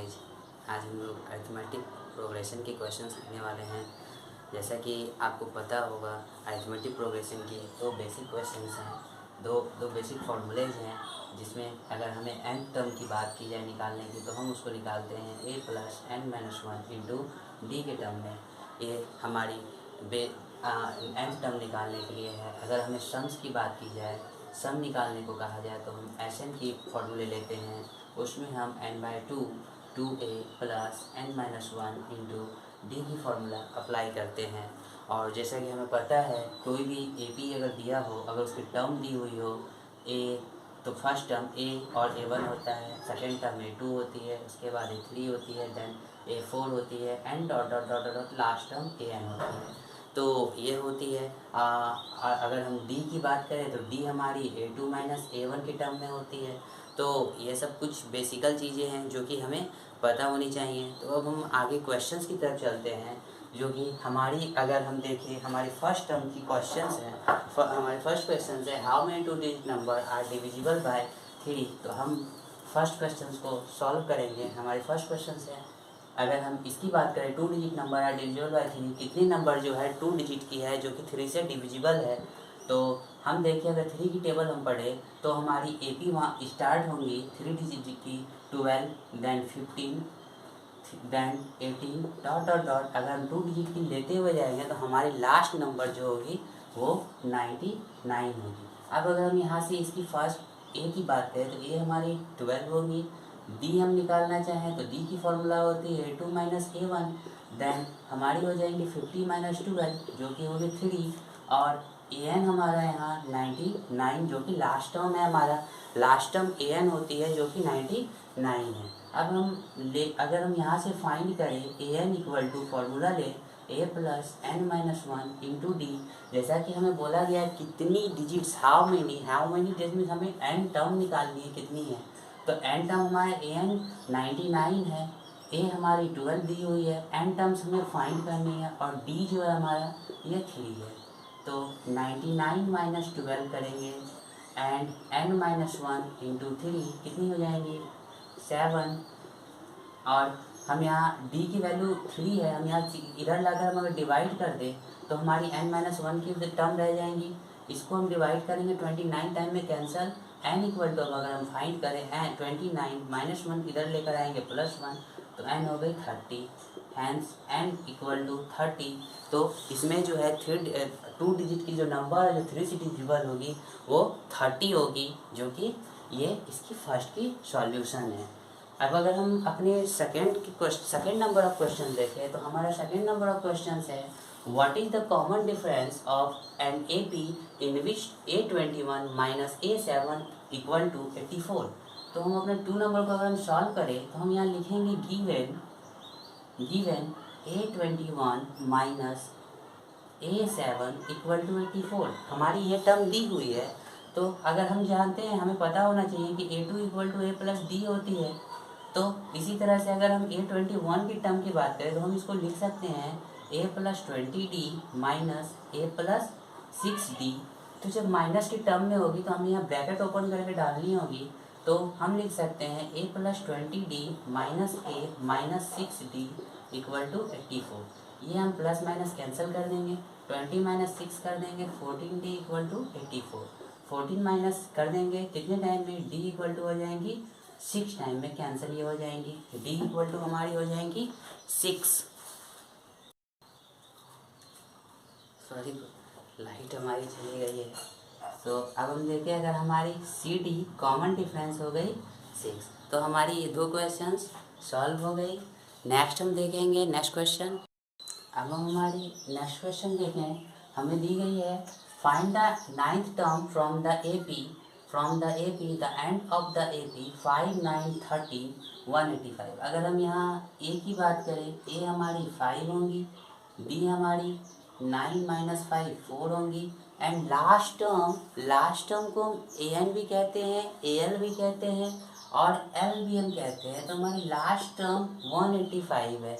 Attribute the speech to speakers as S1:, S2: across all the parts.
S1: Guys, आज हम लोग अरिथमेटिक प्रोग्रेशन के क्वेश्चंस लिखने वाले हैं। जैसा कि आपको पता होगा, अरिथमेटिक प्रोग्रेशन के दो बेसिक क्वेश्चंस हैं, दो बेसिक फार्मूलेज हैं, जिसमें अगर हमें n टर्म की बात की जाए निकालने की तो हम उसको निकालते हैं a plus n minus one into D के टर्म में। ये हमारी nth टर्म निकालने के लिए है। अगर हमें सम्स की बात की जाए, सम निकालने को कहा जाए तो हम Sn की फॉर्मूले लेते हैं। उसमें हम n/2 2a plus n minus one into D की फार्मूला अप्लाई करते हैं। और जैसा कि हमें पता है, कोई भी AP अगर दिया हो, अगर उसकी टर्म दी हुई हो a, तो फर्स्ट टर्म a और a1 होता है, सेकेंड टर्म a2 होती है, उसके बाद a3 होती है, देन a4 होती है, and dot dot dot dot last term an होती है। तो ये होती है। अगर हम d की बात करें तो d हमारी a2 माइनस a1 की टर्म में होती है। तो ये सब कुछ बेसिकल चीज़ें हैं जो कि हमें पता होनी चाहिए। तो अब हम आगे क्वेश्चंस की तरफ चलते हैं, जो कि हमारी, अगर हम देखें हमारी फर्स्ट टर्म की क्वेश्चंस हैं। हमारे फर्स्ट क्वेश्चन है how many two digit number are divisible by 3। तो हम फर्स्ट क्वेश्चंस को सॉल्व करेंगे। हमारे फर्स्ट क्वेश्चन है, अगर हम इसकी बात करें, 2 digit number are divisible by 3, कितनी नंबर जो है 2 डिजिट की है जो कि 3 से डिविजिबल है। तो हम देखिए, अगर 3 की टेबल हम पढ़े तो हमारी AP वहाँ स्टार्ट होंगी 3 डिजिट की 12, then 15, then 18 dot dot dot. अगर हम 2 डिजिट की लेते हुए जाएंगे तो हमारी लास्ट नंबर जो होगी वो 99 होगी। अब अगर हम यहाँ से इसकी फर्स्ट A की बात करें तो A हमारी 12 होगी। D हम निकालना चाहें तो D की फॉर्मूला होती है A2 माइनस A1, देन हमारी हो जाएंगी 50 माइनस 12 जो कि होगी 3, और an हमारा यहाँ 99 जो कि लास्ट टर्म है। हमारा लास्ट टर्म an होती है जो कि 99 है। अब अगर हम यहाँ से फाइंड करें an इक्वल टू फॉर्मूला ले a plus n minus one into D. जैसा कि हमें बोला गया है कितनी डिजिट्स, हाउ मेनी डिजिट में हमें n टर्म निकालनी है, कितनी है। तो n टर्म हमारे an 99 है, a हमारी 12 दी हुई है, n टर्म्स हमें फाइंड करनी है, और d जो है हमारा ये 3 है। तो 99 माइनस 12 करेंगे and n minus one into 3 कितनी हो जाएंगी 7। और हम यहाँ d की वैल्यू 3 है, हम यहाँ इधर लाकर हम अगर डिवाइड कर दें तो हमारी n माइनस वन की टर्म रह जाएंगी। इसको हम डिवाइड करेंगे 29 टाइम में कैंसल, n इक्वल टू अगर हम फाइंड करें 29 माइनस वन इधर लेकर आएंगे +1, तो n हो गई 30, हैंस n इक्वल टू 30। तो इसमें जो है 2 डिजिट की जो नंबर है जो 3 से डिविजिबल होगी वो 30 होगी, जो कि ये इसकी फर्स्ट की सॉल्यूशन है। अब अगर हम अपने सेकेंड नंबर ऑफ क्वेश्चन देखें तो हमारा सेकेंड नंबर ऑफ क्वेश्चन है, what is the common difference of an AP in which A21 minus A7 equal to 84। तो हम अपने 2 नंबर को अगर हम सॉल्व करें तो हम यहाँ लिखेंगे given A21 minus A7 equal to 84। हमारी ये टर्म दी हुई है। तो अगर हम जानते हैं, हमें पता होना चाहिए कि A2 equal to A plus D होती है। तो इसी तरह से अगर हम A21 की टर्म की बात करें तो हम इसको लिख सकते हैं A plus 20D minus A plus 6D। तो जब माइनस की टर्म में होगी तो हमें यहाँ ब्रैकेट ओपन करके डालनी होगी। तो हम लिख सकते हैं A plus 20D minus A minus 6D equal to 84। ये हम प्लस माइनस कैंसिल कर देंगे, 20 माइनस 6 कर देंगे, 14D इक्वल टू 84। 14 माइनस कर देंगे कितने टाइम में, D इक्वल टू हो जाएंगी 6 टाइम में, कैंसिल ये हो जाएंगी, D इक्वल टू हमारी हो जाएंगी 6। सॉरी, लाइट हमारी चली गई है। तो अब हम देखें, अगर हमारी CD कॉमन डिफरेंस हो गई 6, तो हमारी ये 2 क्वेश्चंस सॉल्व हो गई। नेक्स्ट हम देखेंगे नेक्स्ट क्वेश्चन। अब हम हमारी नेक्स्ट क्वेश्चन देखें, हमें दी गई है find the 9th term from the AP the end of the AP 5, 9, 30, 185। अगर हम यहाँ A की बात करें, A हमारी 5 होंगी, B हमारी 9 माइनस 5 4 होंगी, एंड लास्ट टर्म को हम AN भी कहते हैं, AL भी कहते हैं, और L भी हम कहते हैं। तो हमारी लास्ट टर्म 185 है।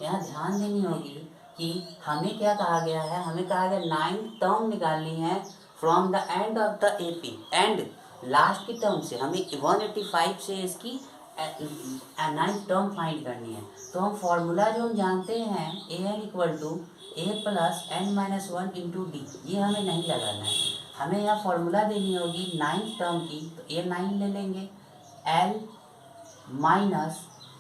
S1: यहाँ ध्यान देनी होगी कि हमें क्या कहा गया है, हमें कहा गया 9th टर्म निकालनी है from the end of the AP, and last की टर्म से हमें 185 से इसकी नाइन्थ टर्म फाइंड करनी है। तो हम फॉर्मूला जो हम जानते हैं an=a+n-1 इंटू डी, ये हमें नहीं लगाना है। हमें यहाँ फॉर्मूला देनी होगी नाइन्थ टर्म की, तो a9 ले लेंगे,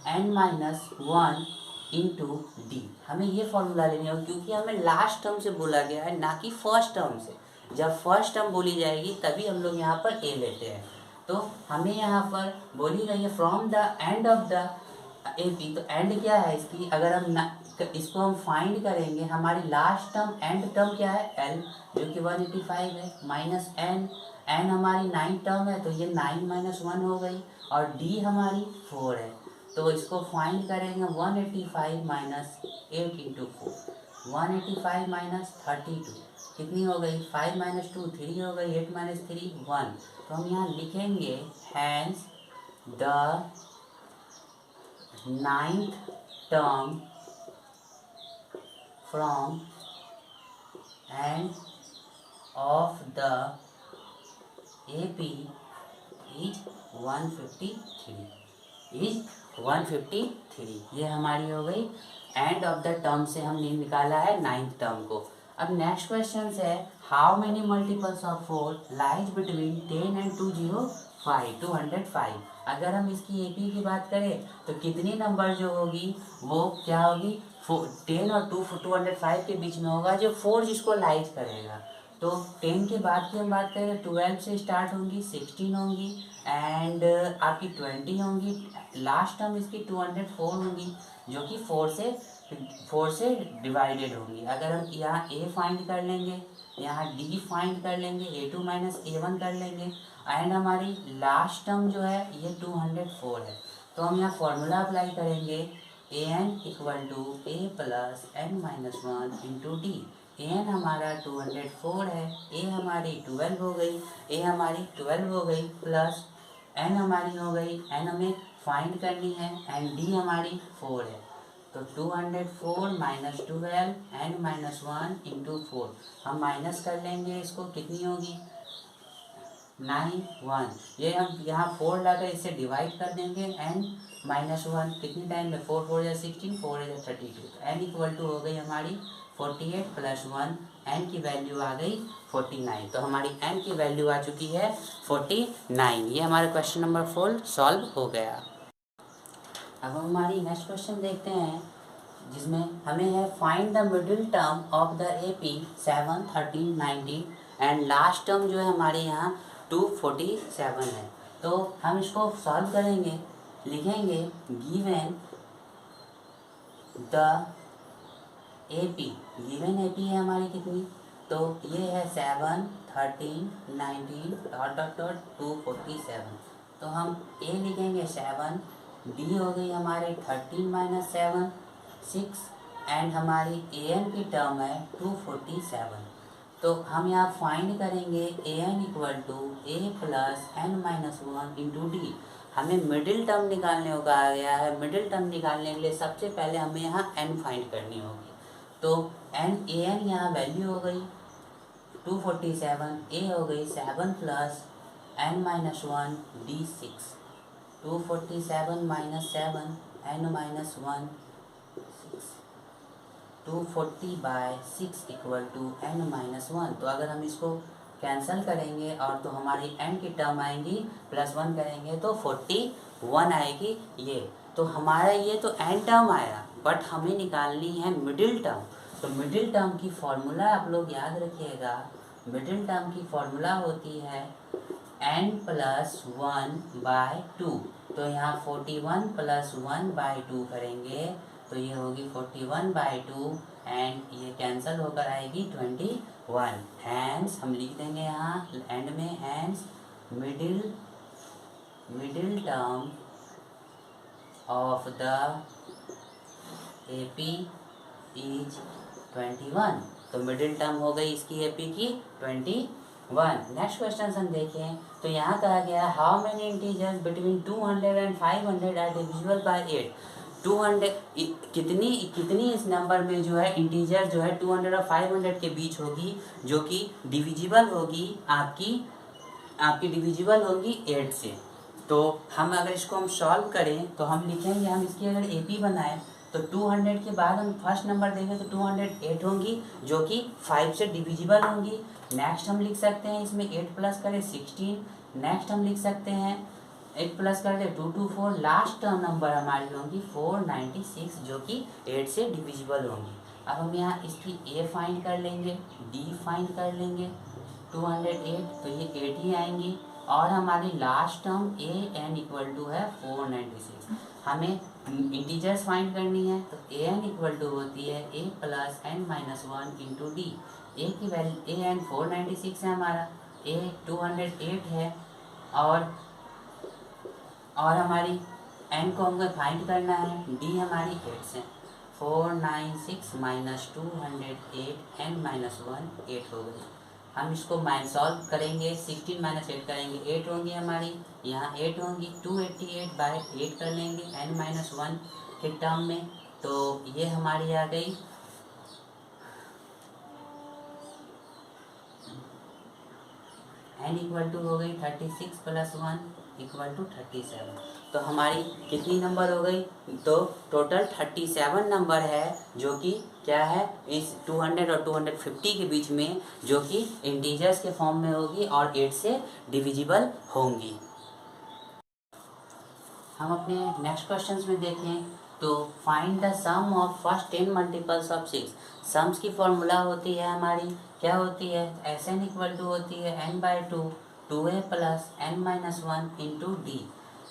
S1: l-n-1 इंटू डी, हमें ये फॉर्मूला लेनी होगी क्योंकि हमें लास्ट टर्म से बोला गया है, ना कि फर्स्ट टर्म से। जब फर्स्ट टर्म बोली जाएगी तभी हम लोग यहाँ पर ए लेते हैं। तो हमें यहाँ पर बोली गई है from the end of the A P, तो एंड क्या है इसकी, अगर हम इसको हम फाइंड करेंगे, हमारी लास्ट टर्म एंड टर्म क्या है एल, जो कि 185 है, माइनस एन, एन हमारी 9 टर्म है, तो ये 9 - 1 हो गई, और डी हमारी 4 है। तो इसको फाइंड करेंगे 185 माइनस 8 इंटू 4, 185 माइनस 32 कितनी हो गई, 5 - 2 3 हो गई, 8 - 3 1। तो हम यहाँ लिखेंगे hence the 9th term from end of the AP is 153। ये हमारी हो गई एंड ऑफ द टर्म से हमने निकाला है 9th टर्म को। अब नेक्स्ट क्वेश्चन है how many multiples of 4 lies between 10 and 205। अगर हम इसकी AP की बात करें तो कितनी नंबर जो होगी वो क्या होगी, 10 और 205 के बीच में होगा, जो 4 जिसको लाइज करेगा। तो 10 के बाद की हम बात करें 12 से स्टार्ट होंगी, 16 होंगी, एंड आपकी 20 होंगी, लास्ट टर्म इसकी 204 होंगी, जो कि 4 से डिवाइडेड होंगी। अगर हम यहाँ A फाइंड कर लेंगे, यहाँ D फाइंड कर लेंगे, A2 माइनस A1 कर लेंगे, एंड हमारी लास्ट टर्म जो है ये 204 है। तो हम यहाँ फॉर्मूला अप्लाई करेंगे an=a+n-1 इंटू डी। an हमारा 204 है, a हमारी 12 हो गई, प्लस n हमारी हो गई, n हमें फाइंड करनी है, एंड d हमारी 4 है। तो 204 माइनस 12 n-1 इंटू 4, हम माइनस कर लेंगे, इसको कितनी होगी 91। ये हम यहाँ 4 लाकर इसे डिवाइड कर देंगे, n-1 कितनी टाइम में, 4 4 या 16, 4 या 32, n = हो गई हमारी 48 + 1, n की वैल्यू आ गई 49। तो हमारी n की वैल्यू आ चुकी है 49। ये हमारा क्वेश्चन नंबर 4 सॉल्व हो गया। अब हमारी नेक्स्ट क्वेश्चन देखते हैं, जिसमें हमें है find the middle term of the AP 7, 13, 19 and last term जो है हमारे यहाँ 247 है। तो हम इसको सॉल्व करेंगे, लिखेंगे गिवन द AP है हमारी कितनी, तो ये है 7, 13, 19 ... 247। तो हम A लिखेंगे 7, D हो गई हमारे 13 - 7 6, एंड हमारी an की टर्म है 247। तो हम यहाँ फाइंड करेंगे an = a+n-1 इंटू डी। हमें मिडिल टर्म निकालने को कहा गया है। मिडिल टर्म निकालने के लिए सबसे पहले हमें यहाँ n फाइंड करनी होगी। तो an यहाँ वैल्यू हो गई 247, a हो गई 7 + n-1 d 6, 247 - 7 n-1 6, 240/6 = n-1। तो अगर हम इसको कैंसिल करेंगे और तो हमारी n की टर्म आएंगी, +1 करेंगे तो 41 आएगी ये। तो हमारा ये तो n टर्म आया, बट हमें निकालनी है मिडिल टर्म। तो मिडिल टर्म की फॉर्मूला आप लोग याद रखिएगा, मिडिल टर्म की फॉर्मूला होती है n+1/2। तो यहाँ 41 + 1/2 करेंगे तो ये होगी 41/2, एंड ये कैंसिल होकर आएगी 21। हैंस हम लिख देंगे यहाँ एंड में, hence middle term of the AP is 21। तो मिडिल टर्म हो गई इसकी AP की 21। नेक्स्ट क्वेश्चन हम देखें तो यहाँ कहा गया how many integers between 200 and 500 are divisible by 8। 200 कितनी इस नंबर में जो है इंटीजर जो है 200 और 500 के बीच होगी, जो कि डिविजिबल होगी आपकी डिविजिबल होगी 8 से। तो हम अगर इसको हम सॉल्व करें तो हम लिखेंगे, हम इसकी अगर AP बनाएं तो 200 के बाद हम फर्स्ट नंबर देंगे तो 208 होंगी, जो कि 5 से डिविजिबल होंगी। नेक्स्ट हम लिख सकते हैं इसमें 8 प्लस करें 16, नेक्स्ट हम लिख सकते हैं 8 प्लस कर दे 2 2 4, लास्ट नंबर हमारी होंगी 496, जो कि 8 से डिविजिबल होंगी। अब हम यहाँ इसकी A फाइंड कर लेंगे, D फाइंड कर लेंगे, 208 तो ये 8 ही आएंगी, और हमारी last term an equal to है 496। हमें इंटीजर्स फाइंड करनी है तो an इक्वल टू होती है a plus n minus 1 into D. a की वैल्यू an 496 है, हमारा a 208 है, और हमारी n को हमको फाइंड करना है, d हमारी 8 से 496 माइनस 208 n माइनस 1 8 हो गई। हम इसको सॉल्व करेंगे, 16 माइनस 8 करेंगे, 8 होंगी हमारी, यहाँ 8 होंगी, 288 बाय 8 कर लेंगे n माइनस 1 के टर्म में, तो ये हमारी आ गई n इक्वल टू हो गई 36 प्लस 1 इक्वल टू 37। तो हमारी कितनी नंबर हो गई, तो टोटल 37 नंबर है, जो कि क्या है इस 200 और 250 के बीच में, जो कि इंटीजर्स के फॉर्म में होगी और 8 से डिविजिबल होंगी। हम अपने नेक्स्ट क्वेश्चंस में देखें तो find the sum of first 10 multiples of 6। Sums की फॉर्मूला होती है हमारी, क्या होती है, Sn इक्वल टू होती है n/2 2a plus n minus 1 into D.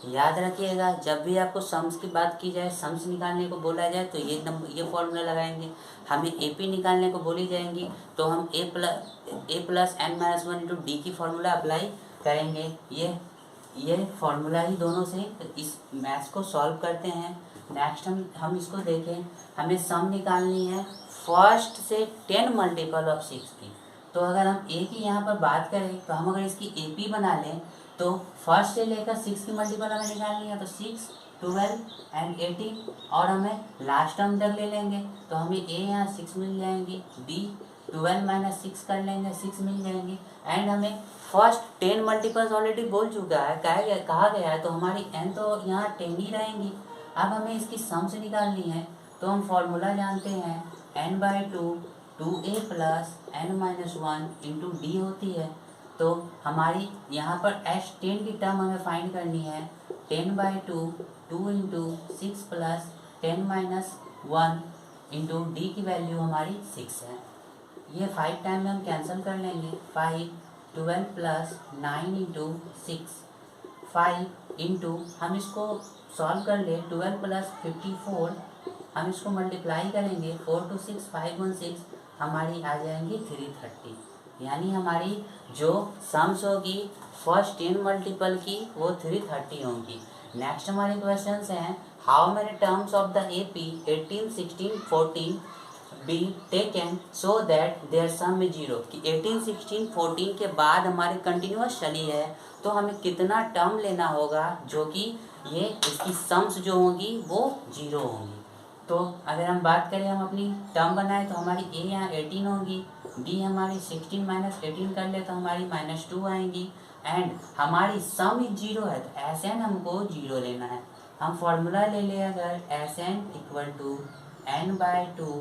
S1: याद रखिएगा, जब भी आपको सम्स की बात की जाए, सम्स निकालने को बोला जाए तो ये फॉर्मूला लगाएंगे। हमें AP निकालने को बोली जाएंगी तो हम a plus n minus 1 into D की फॉर्मूला अप्लाई करेंगे। ये फॉर्मूला ही दोनों से इस मैथ्स को सॉल्व करते हैं। नेक्स्ट हम इसको देखें, हमें सम निकालनी है फर्स्ट से 10 मल्टीपल ऑफ 6 की। तो अगर हम a की यहाँ पर बात करें तो हम अगर इसकी AP बना लें तो फर्स्ट से लेकर 6 की मल्टीपल हमें निकालनी है, तो 6 12 एंड 18, और हमें लास्ट टर्म तक ले लेंगे तो हमें a यहाँ 6 मिल जाएंगी, d 12 माइनस 6 कर लेंगे 6 मिल जाएंगी, एंड हमें फर्स्ट 10 मल्टीपल्स ऑलरेडी बोल चुका है, कहा गया है, तो हमारी n तो यहाँ 10 ही रहेंगी। अब हमें इसकी सम से निकालनी है तो हम फॉर्मूला जानते हैं n/2 2a plus n minus 1 into D होती है। तो हमारी यहाँ पर S10 की टर्म हमें फाइंड करनी है, 10/2 2 into 6 plus 10 minus 1 into D की वैल्यू हमारी 6 है। ये 5 टाइम में हम कैंसिल कर लेंगे, 5 12 प्लस 9 इंटू 6 5 इंटू, हम इसको सॉल्व कर ले, 12 प्लस 54, हम इसको मल्टीप्लाई करेंगे 4 to 6 516, हमारी आ जाएंगी 330। यानी हमारी जो सम्स होगी फर्स्ट 10 मल्टीपल की वो 330 होंगी। नेक्स्ट हमारे क्वेश्चंस हैं, how many terms of the AP 18 16 14 be taken so that their sum is 0। कि 18 16 14 के बाद हमारे कंटिन्यूस चली है तो हमें कितना टर्म लेना होगा जो कि ये इसकी सम्स जो होंगी वो 0 होंगी। तो अगर हम बात करें, हम अपनी टर्म बनाए तो हमारी a यहाँ 18 होगी, d हमारी 16 माइनस 18 कर ले तो हमारी -2 आएंगी, एंड हमारी सम इज 0 है तो Sn हमको 0 लेना है। हम फॉर्मूला ले लें अगर Sn equal to n/2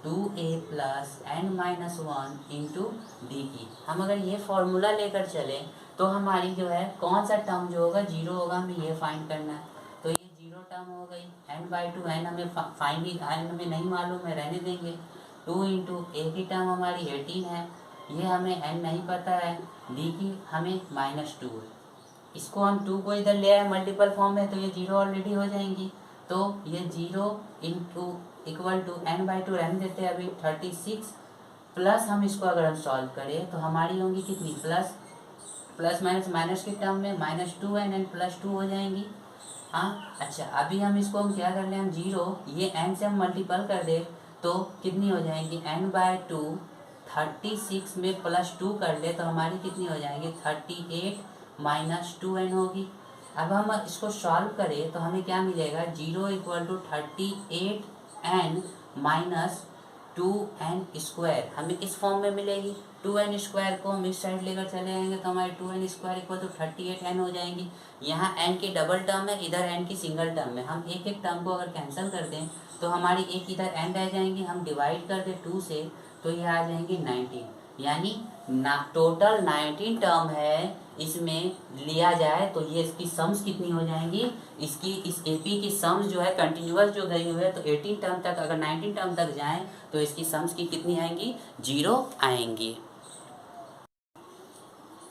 S1: 2a plus n minus 1 into D की। हम अगर ये फॉर्मूला लेकर चलें तो हमारी जो है कौन सा टर्म जो होगा 0 होगा, हमें ये फाइंड करना है। तो ये 0 टर्म हो गई, n/2 n हमें n हमें नहीं मालूम है, रहने देंगे। 2 इंटू a की टर्म हमारी 18 है, ये हमें n नहीं पता है, d की हमें -2 है। इसको हम 2 को इधर ले आए मल्टीपल फॉर्म में तो ये 0 ऑलरेडी हो जाएंगी। तो ये 0 इंटू इक्वल टू n/2 रहने देते हैं अभी 36, प्लस हम इसको अगर हम सॉल्व करें तो हमारी होंगी कितनी, प्लस माइनस की टर्म में -2n एंड +2 हो जाएंगी। हाँ अच्छा, अभी हम इसको हम क्या कर लें, हम 0 ये n से हम मल्टीपल कर दे तो कितनी हो जाएंगी, n/2 36 में +2 कर ले तो हमारी कितनी हो जाएंगी 38 - 2n होगी। अब हम इसको सॉल्व करें तो हमें क्या मिलेगा, 0 equal to 38n - 2n square हमें इस फॉर्म में मिलेगी। 2n² को हम इस साइड लेकर चले जाएंगे तो हमारे 2n² इक्वल टू 38n हो जाएंगी। यहाँ n की डबल टर्म है, इधर n की सिंगल टर्म है। हम एक एक टर्म को अगर कैंसिल कर दें तो हमारी एक इधर n रह जाएंगी, हम डिवाइड कर दें 2 से तो ये आ जाएंगे 19, यानी टोटल 19 टर्म है। इसमें लिया जाए तो ये इसकी सम्स कितनी हो जाएंगी, इसकी इस AP की सम्स जो है कंटिन्यूअस जो गई हुई है तो 18 टर्म तक, अगर 19 टर्म तक जाएं तो इसकी सम्स की कितनी आएंगी, 0 आएंगी।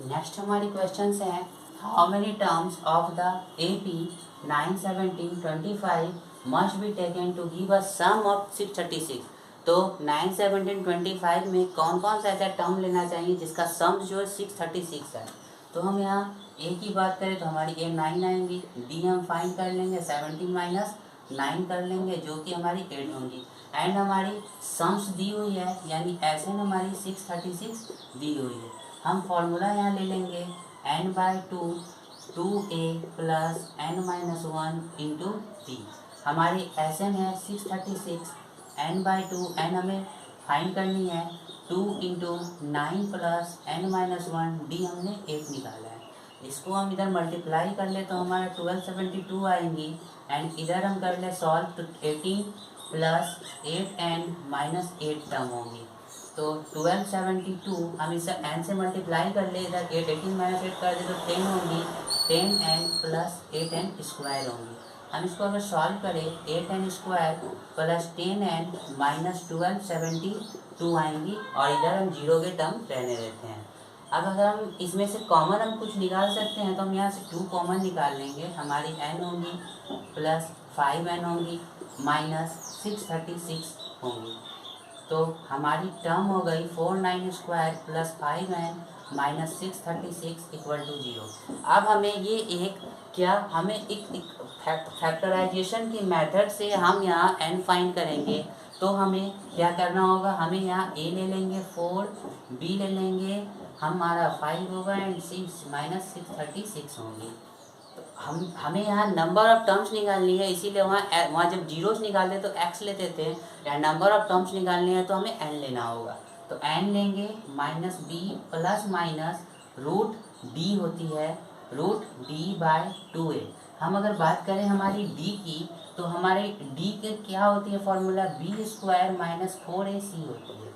S1: नेक्स्ट हमारी क्वेश्चन है, how many terms of the AP 9, 17, 25 must be taken to give a sum of 636। तो 9, 17, 25 में कौन कौन सा ऐसा टर्म लेना चाहिए जिसका सम जो है 636 है। तो हम यहाँ A की बात करें तो हमारी A 9 आएंगी, D हम फाइंड कर लेंगे 17 माइनस 9 कर लेंगे जो कि हमारी 8 होंगी, एंड हमारी सम्स दी हुई है यानी Sn हमारी 636 दी हुई है। हम फॉर्मूला यहाँ ले लेंगे n/2 2a plus n-1 into d। हमारी Sn है 636, n/2 n हमें फाइंड करनी है, 2 इंटू 9 प्लस n-1 d हमने 8 निकाला है। इसको हम इधर मल्टीप्लाई कर ले तो हमारा 1272 आएंगी, एंड इधर हम कर ले सॉल्व तो 18 प्लस 8n-8 टर्म होंगी। तो 1272 हम इसे n से मल्टीप्लाई कर ले, इधर 18 - 8 कर दे तो 10 होंगी, 10n प्लस 8n² होंगी। हम इसको अगर सॉल्व करें 8n² प्लस 10n माइनस 1272 आएंगी, और इधर हम 0 के टर्म रहने देते हैं। अब अगर हम इसमें से कॉमन हम कुछ निकाल सकते हैं तो हम यहाँ से 2 कॉमन निकाल लेंगे, हमारी n होंगी प्लस 5n होंगी माइनस 636 होंगी। तो हमारी टर्म हो गई 4/9² plus 5n minus 636 equal to 0। अब हमें ये हमें एक फैक्टराइजेशन की मेथड से हम यहाँ n फाइंड करेंगे। तो हमें क्या करना होगा, हमें यहाँ a ले लेंगे 4, b ले लेंगे हमारा 5 होगा, एंड 6 माइनस 636 होंगी। हमें यहाँ नंबर ऑफ टर्म्स निकालनी है, इसीलिए वहाँ जब जीरोस निकालते तो x लेते थे, या नंबर ऑफ टर्म्स निकालनी है तो हमें n लेना होगा। तो n लेंगे minus b plus minus root d होती है रूट d/2a। हम अगर बात करें हमारी d की तो हमारे d के क्या होती है फॉर्मूला, b² माइनस 4ac होती है।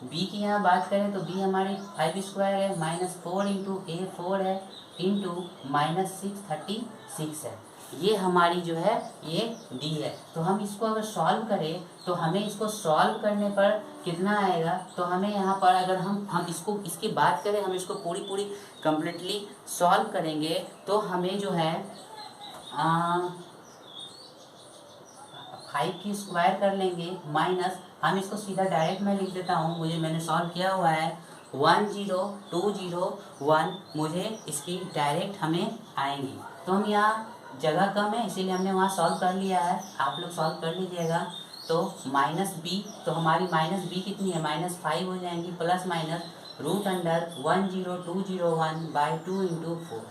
S1: b की यहाँ बात करें तो b हमारी 5² है माइनस 4 इंटू a 4 है इंटू माइनस 636 है। ये हमारी जो है ये d है। तो हम इसको अगर सॉल्व करें तो हमें इसको सॉल्व करने पर कितना आएगा, तो हमें यहाँ पर अगर हम इसको इसकी बात करें, हम इसको पूरी कम्प्लीटली सॉल्व करेंगे तो हमें जो है 5 की स्क्वायर कर लेंगे माइनस, हम इसको सीधा डायरेक्ट मैं लिख देता हूँ, मैंने सॉल्व किया हुआ है 10201 मुझे इसकी डायरेक्ट हमें आएंगी। तो हम यहाँ जगह कम है इसीलिए हमने वहाँ सॉल्व कर लिया है, आप लोग सॉल्व कर लीजिएगा। तो माइनस b, तो हमारी माइनस b कितनी है, माइनस 5 हो जाएंगी, plus minus root under 10201/2 into 4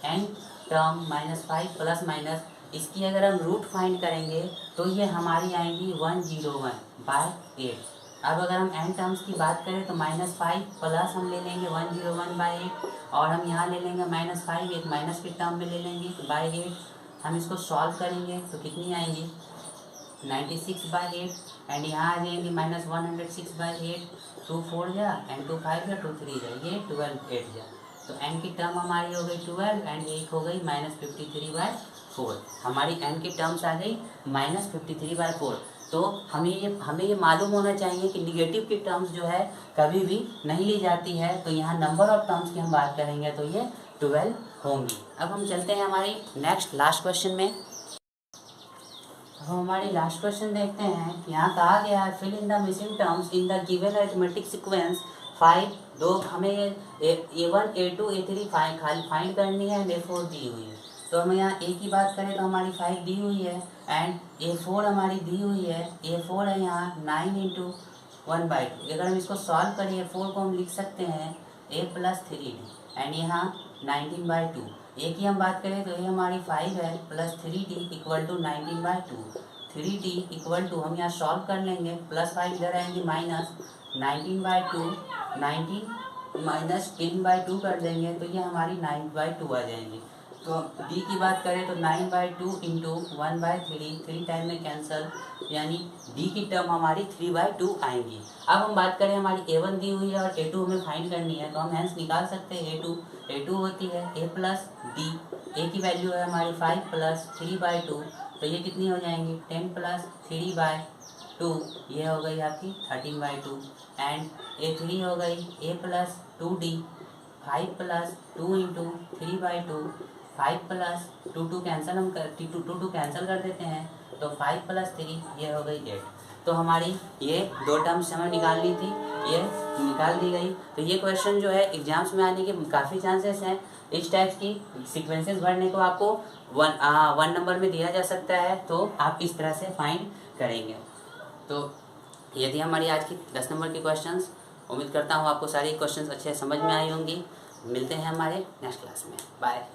S1: N term minus 5 plus minus, इसकी अगर हम रूट फाइंड करेंगे तो ये हमारी आएंगी 101/8। अब अगर हम n टर्म्स की बात करें तो माइनस 5 प्लस हम ले लेंगे 101/8, और हम यहाँ ले लेंगे माइनस 5 एक माइनस के टर्म में ले लेंगे /8। हम इसको सॉल्व करेंगे तो कितनी आएंगी 96/8, एंड यहाँ आ जाएंगी माइनस 106/8, 2 4 जा एंड 2 5 जा 2 3 जा, ये 12 8 जा। तो n की टर्म हमारी हो गई 12 एंड एक हो गई माइनस 53/4। हमारी n की टर्म्स आ गई माइनस 53/4। तो हमें ये मालूम होना चाहिए कि निगेटिव की टर्म्स जो है कभी भी नहीं ली जाती है। तो यहाँ नंबर ऑफ टर्म्स की हम बात करेंगे तो ये 12 होंगी। अब हम चलते हैं हमारी नेक्स्ट लास्ट क्वेश्चन में। अब हमारी लास्ट क्वेश्चन देखते हैं। यहाँ कहा गया है fill in the missing terms in the given arithmetic sequence 5। दो हमें A1 A2 A3 फाइंड करनी है, A4 दी हुई है। तो हम यहाँ A की बात करें तो हमारी 5 दी हुई है, एंड A4 हमारी दी हुई है, A4 है यहाँ 9 इंटू 1/2। अगर हम इसको सॉल्व करें A4 को हम लिख सकते हैं A प्लस 3D, एंड यहाँ 19/2। A की हम बात करें तो ये हमारी 5 है plus 3D equal to 19/2। 3d equal to, हम यहाँ सॉल्व कर लेंगे, +5 इधर आएंगे माइनस 19/2, 19 माइनस 10/2 कर देंगे तो ये हमारी 9/2 आ जाएंगी। तो d की बात करें तो 9/2 इंटू 1/3, 3 टाइम में कैंसल, यानी d की टर्म हमारी 3/2 आएंगी। अब हम बात करें, हमारी a1 दी हुई है और a2 हमें फाइंड करनी है, तो हम हैंस निकाल सकते हैं a2 होती है a प्लस d, a की वैल्यू है हमारी 5 प्लस 3/2, तो ये कितनी हो जाएंगी 10 प्लस 3/2, ये हो गई आपकी 13/2, एंड a3 हो गई a plus 2d, 5 plus 2 into 3/2, 5 plus 2 cancel, हम 2 कैंसिल कर देते हैं, तो 5 प्लस 3 ये हो गई 8। तो हमारी ये 2 टर्म्स हमें निकालनी थी, ये निकाल दी गई। तो ये क्वेश्चन जो है एग्जाम्स में आने के काफ़ी चांसेस हैं। इस टाइप की सीक्वेंसेस भरने को आपको 1 नंबर में दिया जा सकता है, तो आप इस तरह से फाइंड करेंगे। तो ये थी हमारी आज की 10 नंबर की क्वेश्चंस। उम्मीद करता हूँ आपको सारी क्वेश्चंस अच्छे समझ में आई होंगी। मिलते हैं हमारे नेक्स्ट क्लास में। बाय।